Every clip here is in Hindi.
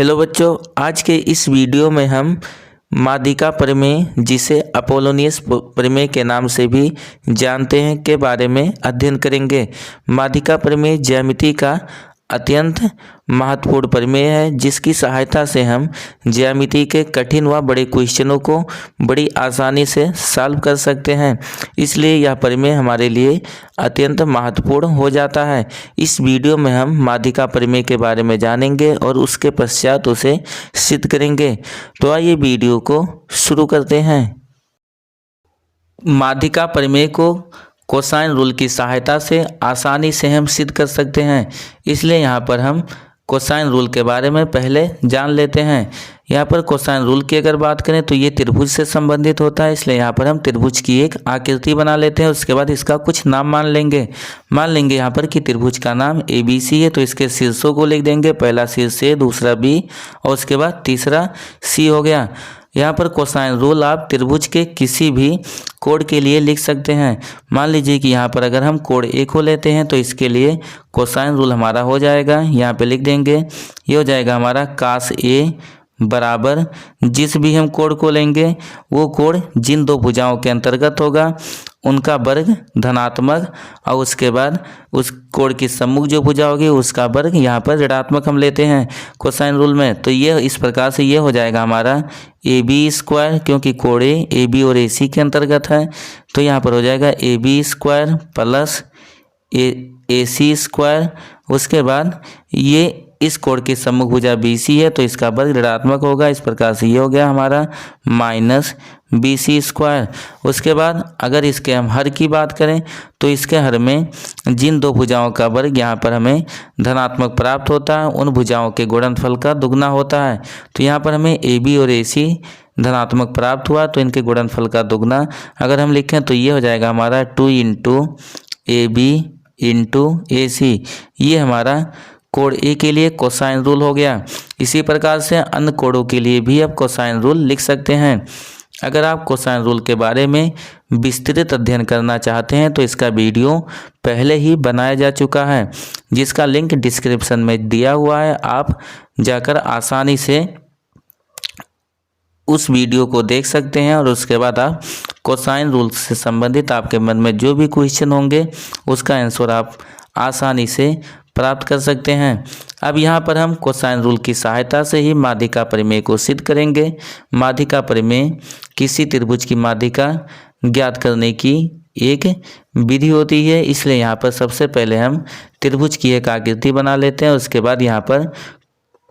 हेलो बच्चों, आज के इस वीडियो में हम माध्यिका प्रमेय, जिसे अपोलोनियस प्रमेय के नाम से भी जानते हैं, के बारे में अध्ययन करेंगे। माध्यिका प्रमेय ज्यामिति का अत्यंत महत्वपूर्ण प्रमेय है, जिसकी सहायता से हम ज्यामिति के कठिन व बड़े क्वेश्चनों को बड़ी आसानी से सॉल्व कर सकते हैं। इसलिए यह प्रमेय हमारे लिए अत्यंत महत्वपूर्ण हो जाता है। इस वीडियो में हम माध्यिका प्रमेय के बारे में जानेंगे और उसके पश्चात उसे सिद्ध करेंगे। तो आइए वीडियो को शुरू करते हैं। माध्यिका प्रमेय को कोसाइन रूल की सहायता से आसानी से हम सिद्ध कर सकते हैं। इसलिए यहाँ पर हम कोसाइन रूल के बारे में पहले जान लेते हैं। यहाँ पर कोसाइन रूल की अगर बात करें तो ये त्रिभुज से संबंधित होता है। इसलिए यहाँ पर हम त्रिभुज की एक आकृति बना लेते हैं। उसके बाद इसका कुछ नाम मान लेंगे यहाँ पर कि त्रिभुज का नाम ABC है, तो इसके शीर्षों को लिख देंगे। पहला शीर्ष A, दूसरा B और उसके बाद तीसरा C हो गया। यहाँ पर कोसाइन रूल आप त्रिभुज के किसी भी कोण के लिए लिख सकते हैं। मान लीजिए कि यहाँ पर अगर हम कोण A को लेते हैं तो इसके लिए कोसाइन रूल हमारा हो जाएगा, यहाँ पे लिख देंगे, ये हो जाएगा हमारा cos A बराबर जिस भी हम कोण को लेंगे वो कोण जिन दो भुजाओं के अंतर्गत होगा उनका वर्ग धनात्मक, और उसके बाद उस कोण की सम्मुख जो भुजा होगी उसका वर्ग यहाँ पर ऋणात्मक हम लेते हैं कोसाइन रूल में। तो ये इस प्रकार से ये हो जाएगा हमारा AB², क्योंकि कोण AB और AC के अंतर्गत है। तो यहाँ पर हो जाएगा AB² प्लस AC²। उसके बाद ये इस कोण की सम्मुख भुजा BC है तो इसका वर्ग ऋणात्मक होगा। इस प्रकार से ये हो गया हमारा -BC²। उसके बाद अगर इसके हम हर की बात करें तो इसके हर में जिन दो भुजाओं का वर्ग यहाँ पर हमें धनात्मक प्राप्त होता है उन भुजाओं के गुणनफल का दुगना होता है। तो यहाँ पर हमें AB और AC धनात्मक प्राप्त हुआ, तो इनके गुणनफल का दुगना अगर हम लिखें तो ये हो जाएगा हमारा 2 × AB × AC। ये हमारा कोण A के लिए कोसाइन रूल हो गया। इसी प्रकार से अन्य कोणों के लिए भी आप कोसाइन रूल लिख सकते हैं। अगर आप कोसाइन रूल के बारे में विस्तृत अध्ययन करना चाहते हैं तो इसका वीडियो पहले ही बनाया जा चुका है, जिसका लिंक डिस्क्रिप्शन में दिया हुआ है। आप जाकर आसानी से उस वीडियो को देख सकते हैं और उसके बाद आप कोसाइन रूल से संबंधित आपके मन में जो भी क्वेश्चन होंगे उसका आंसर आप आसानी से प्राप्त कर सकते हैं। अब यहाँ पर हम कोसाइन रूल की सहायता से ही माध्यिका प्रमेय को सिद्ध करेंगे। माध्यिका प्रमेय किसी त्रिभुज की माध्यिका ज्ञात करने की एक विधि होती है। इसलिए यहाँ पर सबसे पहले हम त्रिभुज की एक आकृति बना लेते हैं। उसके बाद यहाँ पर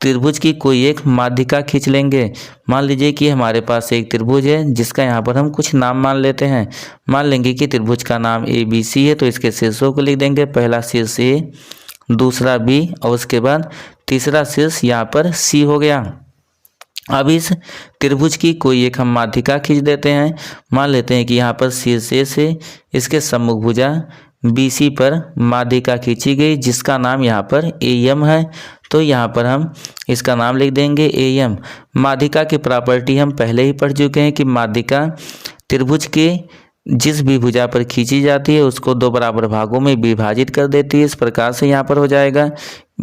त्रिभुज की कोई एक माध्यिका खींच लेंगे। मान लीजिए कि हमारे पास एक त्रिभुज है जिसका यहाँ पर हम कुछ नाम मान लेते हैं। मान लेंगे कि त्रिभुज का नाम ABC है, तो इसके शीर्षों को लिख देंगे। पहला शीर्ष A, दूसरा B और उसके बाद तीसरा शीर्ष यहाँ पर C हो गया। अब इस त्रिभुज की कोई एक हम माध्यिका खींच देते हैं। मान लेते हैं कि यहाँ पर शीर्ष A से इसके सम्मुख भुजा BC पर माध्यिका खींची गई, जिसका नाम यहाँ पर AM है। तो यहाँ पर हम इसका नाम लिख देंगे AM। माध्यिका की प्रॉपर्टी हम पहले ही पढ़ चुके हैं कि माध्यिका त्रिभुज के जिस भी भुजा पर खींची जाती है उसको दो बराबर भागों में विभाजित कर देती है। इस प्रकार से यहाँ पर हो जाएगा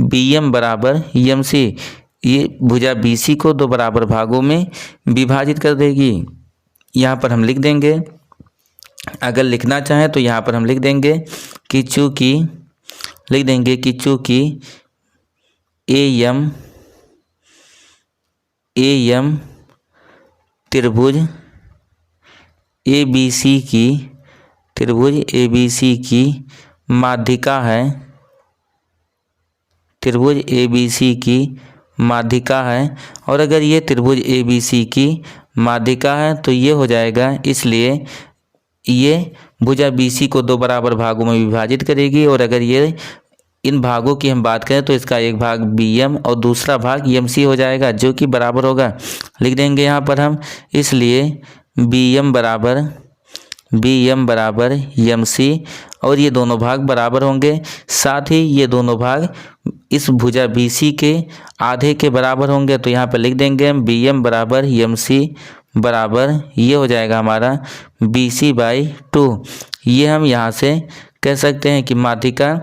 BM बराबर MC। ये भुजा BC को दो बराबर भागों में विभाजित कर देगी। यहाँ पर हम लिख देंगे, अगर लिखना चाहें तो यहाँ पर हम लिख देंगे कि चूँकि AM त्रिभुज ABC की माध्यिका है, त्रिभुज ABC की माध्यिका है। और अगर ये त्रिभुज ABC की माध्यिका है तो ये हो जाएगा, इसलिए ये भुजा BC को दो बराबर भागों में विभाजित करेगी। और अगर ये इन भागों की हम बात करें तो इसका एक भाग BM और दूसरा भाग MC हो जाएगा, जो कि बराबर होगा। लिख देंगे यहाँ पर हम, इसलिए BM बराबर MC और ये दोनों भाग बराबर होंगे। साथ ही ये दोनों भाग इस भुजा BC के आधे के बराबर होंगे। तो यहाँ पर लिख देंगे हम BM बराबर MC बराबर ये हो जाएगा हमारा BC/2। ये हम यहाँ से कह सकते हैं कि माध्यिका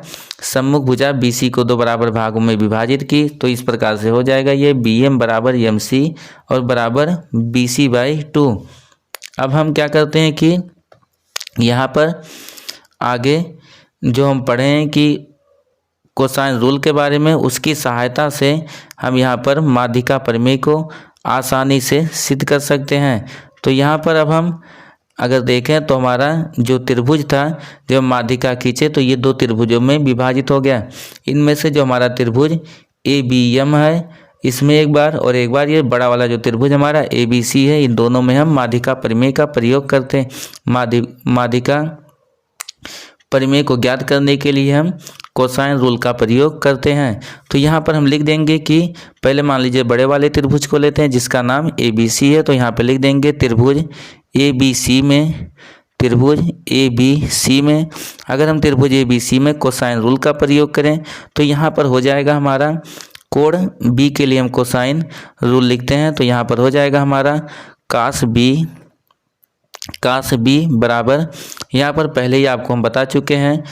सम्मुख भुजा BC को दो बराबर भागों में विभाजित की, तो इस प्रकार से हो जाएगा ये BM बराबर MC और बराबर BC/2। अब हम क्या करते हैं कि यहाँ पर आगे जो हम पढ़े हैं कि कोसाइन रूल के बारे में, उसकी सहायता से हम यहाँ पर माध्यिका प्रमेय को आसानी से सिद्ध कर सकते हैं। तो यहाँ पर अब हम अगर देखें तो हमारा जो त्रिभुज था, जब माध्यिका खींचे तो ये दो त्रिभुजों में विभाजित हो गया। इनमें से जो हमारा त्रिभुज ABM है, इसमें एक बार, और एक बार ये बड़ा वाला जो त्रिभुज हमारा ABC है, इन दोनों में हम माध्यिका प्रमेय का प्रयोग करते हैं। माध्यिका प्रमेय को ज्ञात करने के लिए हम कोसाइन रूल का प्रयोग करते हैं। तो यहाँ पर हम लिख देंगे कि पहले मान लीजिए बड़े वाले त्रिभुज को लेते हैं जिसका नाम ABC है, तो यहाँ पे लिख देंगे त्रिभुज ABC में अगर हम त्रिभुज ABC में कोसाइन रूल का प्रयोग करें तो यहाँ पर हो जाएगा हमारा कोण B के लिए हम कोसाइन रूल लिखते हैं। तो यहाँ पर हो जाएगा हमारा कास B बराबर, यहाँ पर पहले ही आपको हम बता चुके हैं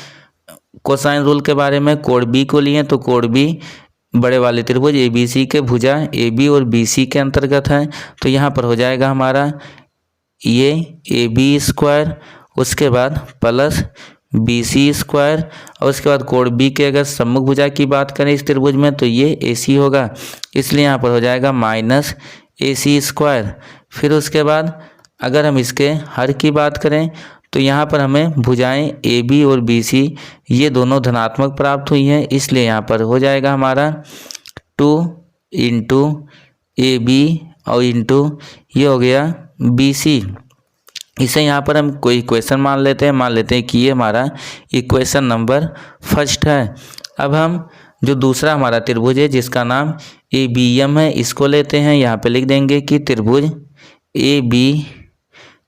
कोसाइन रूल के बारे में। कोण B को लिए तो कोण B बड़े वाले त्रिभुज ABC के भुजा AB और BC के अंतर्गत है। तो यहाँ पर हो जाएगा हमारा ये AB², उसके बाद प्लस BC², और उसके बाद कोण B के अगर सम्मुख भुजा की बात करें इस त्रिभुज में तो ये AC होगा, इसलिए यहाँ पर हो जाएगा -AC²। फिर उसके बाद अगर हम इसके हर की बात करें तो यहाँ पर हमें भुजाएं AB और BC ये दोनों धनात्मक प्राप्त हुई हैं, इसलिए यहाँ पर हो जाएगा हमारा 2 × AB और इंटू ये हो गया BC। इसे यहाँ पर हम कोई इक्वेशन मान लेते हैं कि ये हमारा इक्वेशन नंबर फर्स्ट है। अब हम जो दूसरा हमारा त्रिभुज है जिसका नाम ABM है, इसको लेते हैं। यहाँ पे लिख देंगे कि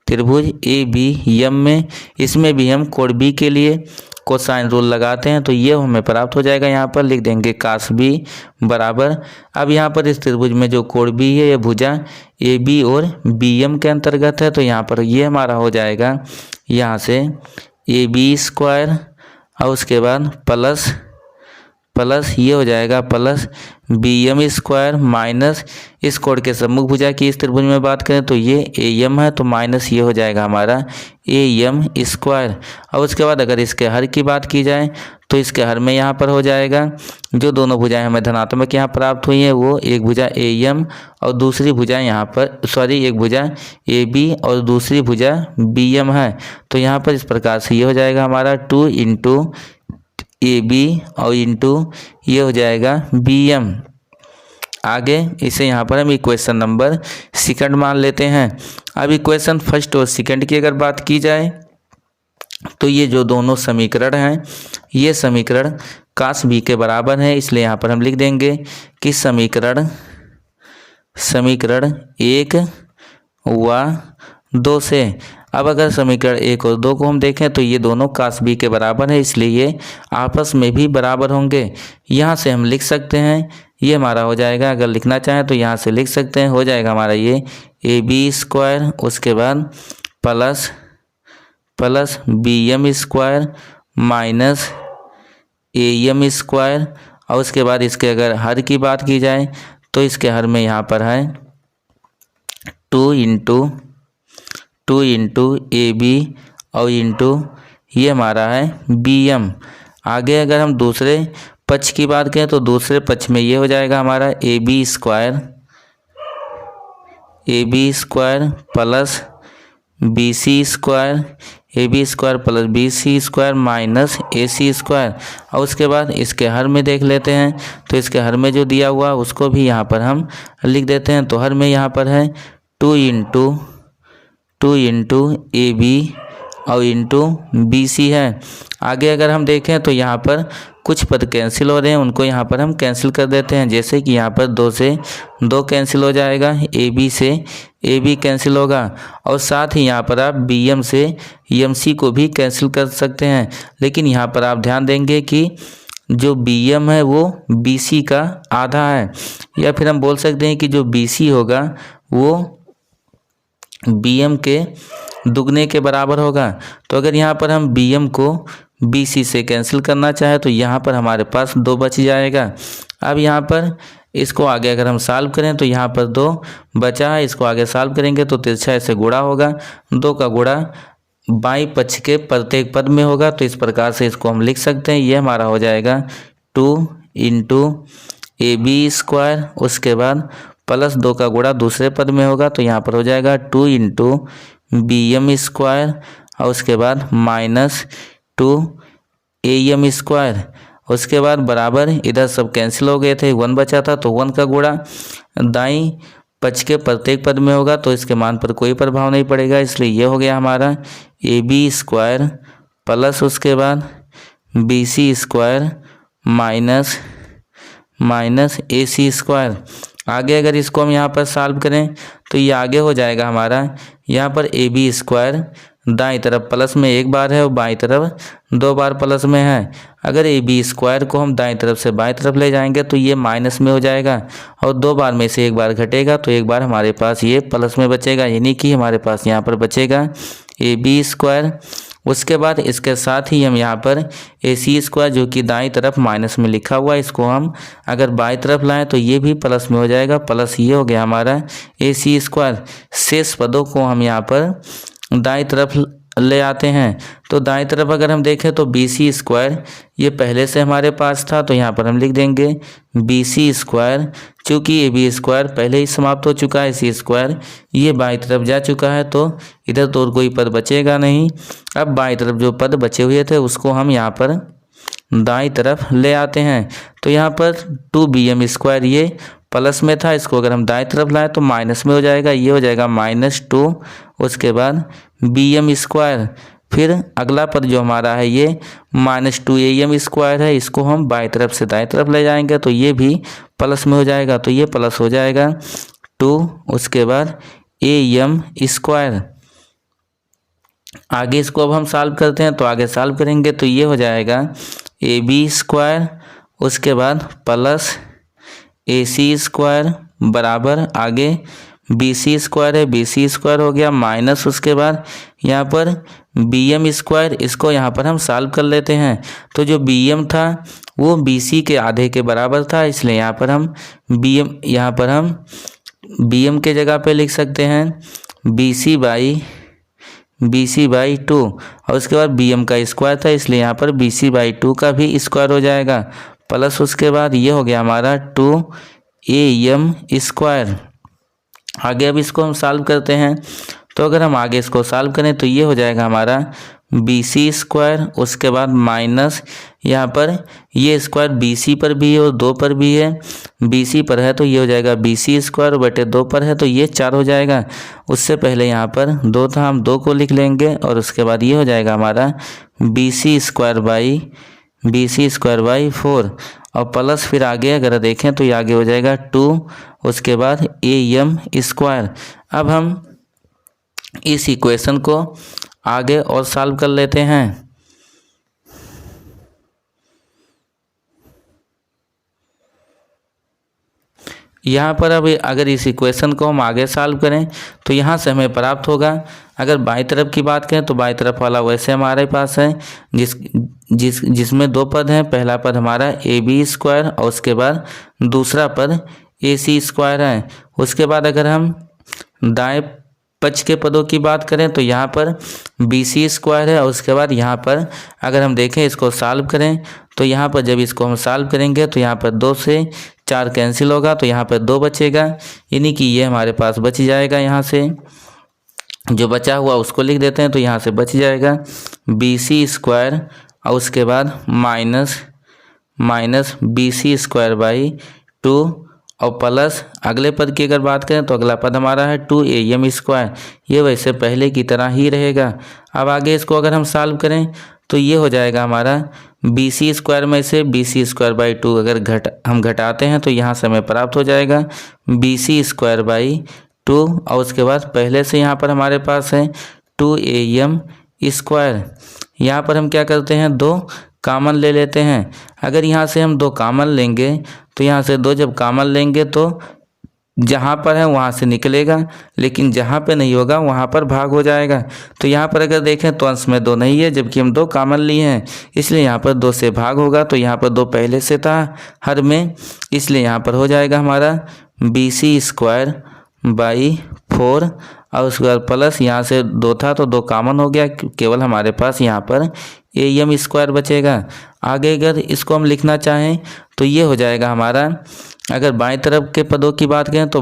त्रिभुज ABM में, इसमें भी हम कोण B के लिए कोसाइन रूल लगाते हैं, तो ये हमें प्राप्त हो जाएगा। यहाँ पर लिख देंगे कास B बराबर, अब यहाँ पर इस त्रिभुज में जो कोण B है ये भुजा AB और BM के अंतर्गत है, तो यहाँ पर ये हमारा हो जाएगा यहाँ से AB² और उसके बाद प्लस ये हो जाएगा प्लस BM² माइनस इस कोण के सम्मुख भुजा की इस त्रिभुज में बात करें तो ये AM है, तो माइनस ये हो जाएगा हमारा AM²। और उसके बाद अगर इसके हर की बात की जाए तो इसके हर में यहाँ पर हो जाएगा जो दोनों भुजाएं हमें धनात्मक यहाँ प्राप्त हुई हैं, वो एक भुजा AM और दूसरी भुजा यहाँ पर एक भुजा AB और दूसरी भुजा BM है। तो यहाँ पर इस प्रकार से ये हो जाएगा हमारा 2 × AB और इंटू ये हो जाएगा BM। आगे इसे यहाँ पर हम इक्वेशन नंबर सेकंड मान लेते हैं। अब इक्वेशन फर्स्ट और सेकंड की अगर बात की जाए तो ये जो दोनों समीकरण हैं ये समीकरण कास B के बराबर है, इसलिए यहाँ पर हम लिख देंगे कि समीकरण 1 व 2 से। अब अगर समीकरण 1 और 2 को हम देखें तो ये दोनों कास B के बराबर है, इसलिए ये आपस में भी बराबर होंगे। यहाँ से हम लिख सकते हैं, ये हमारा हो जाएगा, अगर लिखना चाहें तो यहाँ से लिख सकते हैं, हो जाएगा हमारा ये AB², उसके बाद प्लस BM² माइनस AM² और उसके बाद इसके अगर हर की बात की जाए तो इसके हर में यहाँ पर है 2 × AB और इंटू ये हमारा है BM। आगे अगर हम दूसरे पक्ष की बात करें तो दूसरे पक्ष में ये हो जाएगा हमारा AB² plus BC² AB² plus BC² minus AC² और उसके बाद इसके हर में देख लेते हैं तो इसके हर में जो दिया हुआ उसको भी यहाँ पर हम लिख देते हैं। तो हर में यहाँ पर है 2 × AB और इंटू BC है। आगे अगर हम देखें तो यहाँ पर कुछ पद कैंसिल हो रहे हैं, उनको यहाँ पर हम कैंसिल कर देते हैं। जैसे कि यहाँ पर 2 से 2 कैंसिल हो जाएगा, AB से AB कैंसिल होगा और साथ ही यहाँ पर आप BM से MC को भी कैंसिल कर सकते हैं। लेकिन यहाँ पर आप ध्यान देंगे कि जो BM है वो BC का आधा है, या फिर हम बोल सकते हैं कि जो BC होगा वो BM के दुगने के बराबर होगा। तो अगर यहाँ पर हम BM को बी सी से कैंसिल करना चाहे तो यहाँ पर हमारे पास 2 बच जाएगा। अब यहाँ पर इसको आगे अगर हम सॉल्व करें तो यहाँ पर 2 बचा है, इसको आगे सॉल्व करेंगे तो तिरछा ऐसे गुणा होगा, 2 का गुणा बाईं पक्ष के प्रत्येक पद में होगा। तो इस प्रकार से इसको हम लिख सकते हैं। ये हमारा हो जाएगा 2 इंटू ए बी स्क्वायर, उसके बाद प्लस 2 का गुणा दूसरे पद में होगा तो यहाँ पर हो जाएगा 2 इंटू बी एम स्क्वायर, और उसके बाद माइनस 2 ए एम स्क्वायर, उसके बाद बराबर इधर सब कैंसिल हो गए थे, 1 बचा था तो 1 का गुणा दाईं पक्ष के प्रत्येक पद में होगा तो इसके मान पर कोई प्रभाव नहीं पड़ेगा, इसलिए ये हो गया हमारा ए बी स्क्वायर प्लस उसके बाद बी सी स्क्वायर माइनस ए सी स्क्वायर। आगे अगर इसको हम यहाँ पर सॉल्व करें तो ये आगे हो जाएगा हमारा, यहाँ पर ए बी स्क्वायर दाईं तरफ प्लस में 1 बार है और बाईं तरफ 2 बार प्लस में है। अगर ए बी स्क्वायर को हम दाईं तरफ से बाईं तरफ ले जाएंगे तो ये माइनस में हो जाएगा, और 2 बार में से 1 बार घटेगा तो 1 बार हमारे पास ये प्लस में बचेगा, यानी कि हमारे पास यहाँ पर बचेगा ए बी स्क्वायर। उसके बाद इसके साथ ही हम यहाँ पर ए सी स्क्वायर जो कि दाईं तरफ माइनस में लिखा हुआ है, इसको हम अगर बाईं तरफ लाएं तो ये भी प्लस में हो जाएगा, प्लस ये हो गया हमारा ए सी स्क्वायर। शेष पदों को हम यहाँ पर दाईं तरफ ले आते हैं। तो दाईं तरफ अगर हम देखें तो बी सी स्क्वायर ये पहले से हमारे पास था तो यहाँ पर हम लिख देंगे बी सी स्क्वायर, चूँकि ए बी स्क्वायर पहले ही समाप्त हो चुका है, सी स्क्वायर ये बाईं तरफ जा चुका है तो इधर तो और कोई पद बचेगा नहीं। अब बाईं तरफ जो पद बचे हुए थे उसको हम यहाँ पर दाईं तरफ ले आते हैं। तो यहाँ पर 2 बी एम स्क्वायर ये प्लस में था, इसको अगर हम दाईं तरफ लाएं तो माइनस में हो जाएगा, ये हो जाएगा -2, उसके बाद बी एम स्क्वायर, फिर अगला पद जो हमारा है ये -2 ए एम स्क्वायर है, इसको हम बाईं तरफ से दाईं तरफ ले जाएंगे तो ये भी प्लस में हो जाएगा, तो ये प्लस हो जाएगा 2, उसके बाद ए एम स्क्वायर। आगे इसको अब हम सॉल्व करते हैं तो आगे सॉल्व करेंगे तो ये हो जाएगा ए बी स्क्वायर, उसके बाद प्लस ए सी स्क्वायर बराबर आगे बी सी स्क्वायर है, बी सी स्क्वायर हो गया माइनस उसके बाद यहाँ पर बी एम स्क्वायर, इसको यहाँ पर हम सॉल्व कर लेते हैं। तो जो बी एम था वो बी सी के आधे के बराबर था, इसलिए यहाँ पर हम बी एम के जगह पे लिख सकते हैं बी सी बाई 2, और उसके बाद बी एम का स्क्वायर था इसलिए यहाँ पर बी सी बाई 2 का भी स्क्वायर हो जाएगा, प्लस उसके बाद ये हो गया हमारा 2 ए एम स्क्वायर। आगे अब इसको हम सॉल्व करते हैं तो अगर हम आगे इसको सॉल्व करें तो ये हो जाएगा हमारा बी सी स्क्वायर, उसके बाद माइनस यहाँ पर ये स्क्वायर बी सी पर भी है और 2 पर भी है, बी सी पर है तो ये हो जाएगा बी सी स्क्वायर बटे 2 पर है तो ये 4 हो जाएगा। उससे पहले यहाँ पर 2 था, हम 2 को लिख लेंगे और उसके बाद ये हो जाएगा हमारा बी सी स्क्वायर बाई 4, और प्लस फिर आगे अगर देखें तो ये आगे हो जाएगा 2, उसके बाद ए एम स्क्वायर। अब हम इस इक्वेशन को आगे और सॉल्व कर लेते हैं। यहाँ पर अब अगर इस इक्वेशन को हम आगे सॉल्व करें तो यहाँ से हमें प्राप्त होगा, अगर बाईं तरफ की बात करें तो बाईं तरफ वाला वैसे हमारे पास है जिसमें 2 पद हैं। पहला पद हमारा ए बी स्क्वायर और उसके बाद दूसरा पद ए सी स्क्वायर है। उसके बाद अगर हम दाएं पक्ष के पदों की बात करें तो यहाँ पर बी सी स्क्वायर है, और उसके बाद यहाँ पर अगर हम देखें इसको सॉल्व करें तो यहाँ पर जब इसको हम सॉल्व करेंगे तो यहाँ पर 2 से 4 कैंसिल होगा तो यहाँ पर 2 बचेगा, यानी कि ये हमारे पास बच जाएगा। यहाँ से जो बचा हुआ उसको लिख देते हैं तो यहाँ से बच जाएगा बी सी स्क्वायर और उसके बाद minus B C square by 2, और प्लस अगले पद की अगर बात करें तो अगला पद हमारा है 2 ए एम स्क्वायर, ये वैसे पहले की तरह ही रहेगा। अब आगे इसको अगर हम सॉल्व करें तो ये हो जाएगा हमारा बी सी स्क्वायर में से बी सी स्क्वायर बाई 2 अगर हम घटाते हैं तो यहाँ से हमें प्राप्त हो जाएगा बी सी स्क्वायर बाई 2, और उसके बाद पहले से यहाँ पर हमारे पास है 2 ए एम स्क्वायर। यहाँ पर हम क्या करते हैं 2 कॉमन ले लेते हैं। अगर यहाँ से हम 2 कॉमन लेंगे तो यहाँ से 2 जब कॉमन लेंगे तो जहाँ पर है वहाँ से निकलेगा, लेकिन जहाँ पे नहीं होगा वहाँ पर भाग हो जाएगा। तो यहाँ पर अगर देखें तो अंश में 2 नहीं है, जबकि हम 2 कॉमन लिए हैं, इसलिए यहाँ पर 2 से भाग होगा। तो यहाँ पर 2 पहले से था हर में, इसलिए यहाँ पर हो जाएगा हमारा BC²/4 और उसके बाद प्लस यहाँ से 2 था तो 2 कॉमन हो गया, केवल हमारे पास यहाँ पर AM² बचेगा। आगे अगर इसको हम लिखना चाहें तो ये हो जाएगा हमारा, अगर बाएं तरफ के पदों की बात करें तो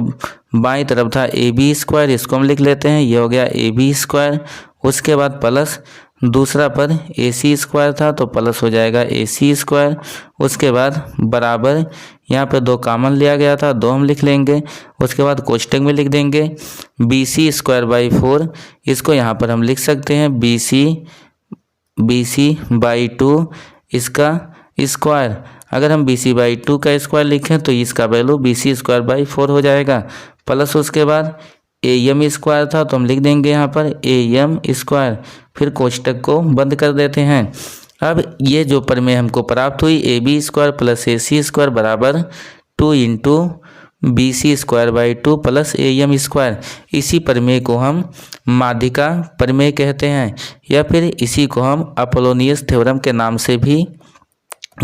बाएं तरफ था AB², इसको हम लिख लेते हैं, ये हो गया AB²। उसके बाद प्लस दूसरा पद AC² था तो प्लस हो जाएगा AC²। उसके बाद बराबर यहाँ पे 2 कॉमन लिया गया था, 2 हम लिख लेंगे। उसके बाद कोष्टक में लिख देंगे BC²/4, इसको यहाँ पर हम लिख सकते हैं BC/2 इसका स्क्वायर। अगर हम BC/2 का स्क्वायर लिखें तो इसका वैल्यू BC²/4 हो जाएगा। प्लस उसके बाद AM² था तो हम लिख देंगे यहाँ पर AM²। फिर कोष्टक को बंद कर देते हैं। अब ये जो प्रमेय हमको प्राप्त हुई AB² + AC² बराबर 2 × BC²/2 + AM², इसी प्रमेय को हम माध्यिका प्रमेय कहते हैं, या फिर इसी को हम अपोलोनियस थ्योरम के नाम से भी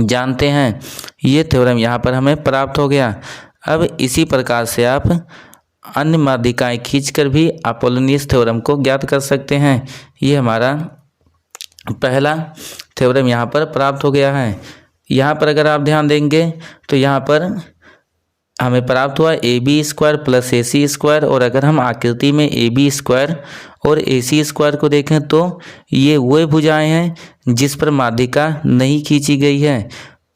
जानते हैं। ये थ्योरम यहाँ पर हमें प्राप्त हो गया। अब इसी प्रकार से आप अन्य माध्यिकाएं खींचकर भी अपोलोनियस थ्योरम को ज्ञात कर सकते हैं। ये हमारा पहला थ्योरम यहाँ पर प्राप्त हो गया है। यहाँ पर अगर आप ध्यान देंगे तो यहाँ पर हमें प्राप्त हुआ AB² + AC², और अगर हम आकृति में AB² और AC² को देखें तो ये वो भुजाएं हैं जिस पर माध्यिका नहीं खींची गई है।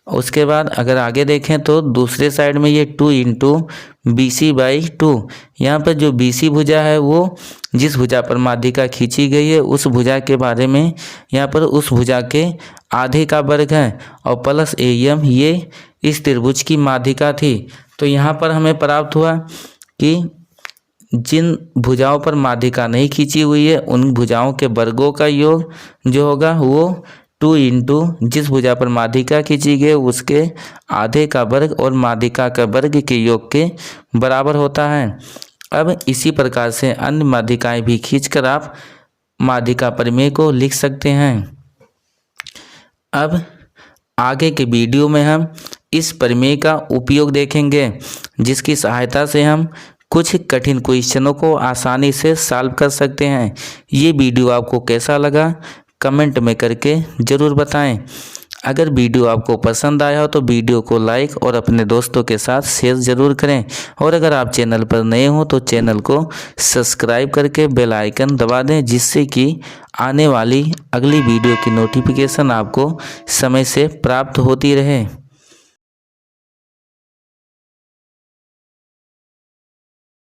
उसके बाद अगर आगे देखें तो दूसरे साइड में ये 2 × BC/2, यहाँ पर जो BC भुजा है वो जिस भुजा पर माध्यिका खींची गई है उस भुजा के बारे में, यहाँ पर उस भुजा के आधे का वर्ग है, और प्लस AM ये इस त्रिभुज की माध्यिका थी। तो यहाँ पर हमें प्राप्त हुआ कि जिन भुजाओं पर माध्यिका नहीं खींची हुई है उन भुजाओं के वर्गों का योग जो होगा वो 2 × जिस भुजा पर माध्यिका खींची गई उसके आधे का वर्ग और माध्यिका का वर्ग के योग के बराबर होता है। अब इसी प्रकार से अन्य माध्यिकाएं भी खींचकर आप माध्यिका प्रमेय को लिख सकते हैं। अब आगे के वीडियो में हम इस प्रमेय का उपयोग देखेंगे, जिसकी सहायता से हम कुछ कठिन क्वेश्चनों को आसानी से सॉल्व कर सकते हैं। ये वीडियो आपको कैसा लगा कमेंट में करके ज़रूर बताएं। अगर वीडियो आपको पसंद आया हो तो वीडियो को लाइक और अपने दोस्तों के साथ शेयर ज़रूर करें, और अगर आप चैनल पर नए हो तो चैनल को सब्सक्राइब करके बेल आइकन दबा दें, जिससे कि आने वाली अगली वीडियो की नोटिफिकेशन आपको समय से प्राप्त होती रहे।